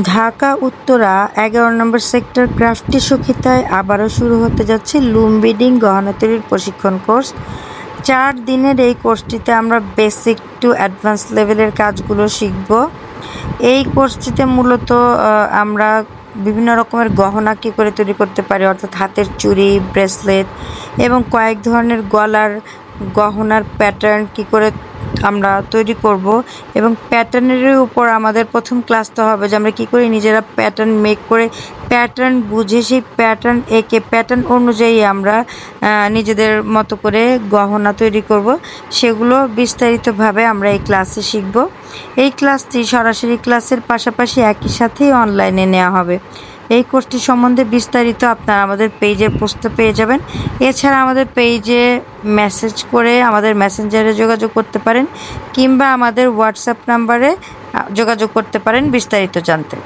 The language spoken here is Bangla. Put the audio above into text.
ঢাকা উত্তরা 11 নম্বর সেক্টর ক্রাফটি সখিতায় আবারও শুরু হতে যাচ্ছে লুম বিডিং গহনা তৈরির প্রশিক্ষণ কোর্স। 4 দিনের এই কোর্সটিতে আমরা বেসিক টু অ্যাডভান্স লেভেলের কাজগুলো শিখব। এই কোর্সটিতে মূলত আমরা বিভিন্ন রকমের গহনা কী করে তৈরি করতে পারি, অর্থাৎ হাতের চুড়ি, ব্রেসলেট এবং কয়েক ধরনের গলার গহনার প্যাটার্ন কী করে আমরা তৈরি করব এবং প্যাটার্নের উপর আমাদের প্রথম ক্লাসটা হবে যে আমরা কী করে নিজেরা প্যাটার্ন মেক করে প্যাটার্ন বুঝে সেই প্যাটার্ন এঁকে প্যাটার্ন অনুযায়ী আমরা নিজেদের মতো করে গহনা তৈরি করব। সেগুলো বিস্তারিতভাবে আমরা এই ক্লাসে শিখব। এই ক্লাসটি সরাসরি ক্লাসের পাশাপাশি একই সাথেই অনলাইনে নেওয়া হবে। এই কোর্সটি সম্বন্ধে বিস্তারিত আপনারা আমাদের পেজে পোস্টে পেয়ে যাবেন। এছাড়া আমাদের পেজে মেসেজ করে আমাদের মেসেঞ্জারে যোগাযোগ করতে পারেন কিংবা আমাদের হোয়াটসঅ্যাপ নাম্বারে যোগাযোগ করতে পারেন বিস্তারিত জানতে।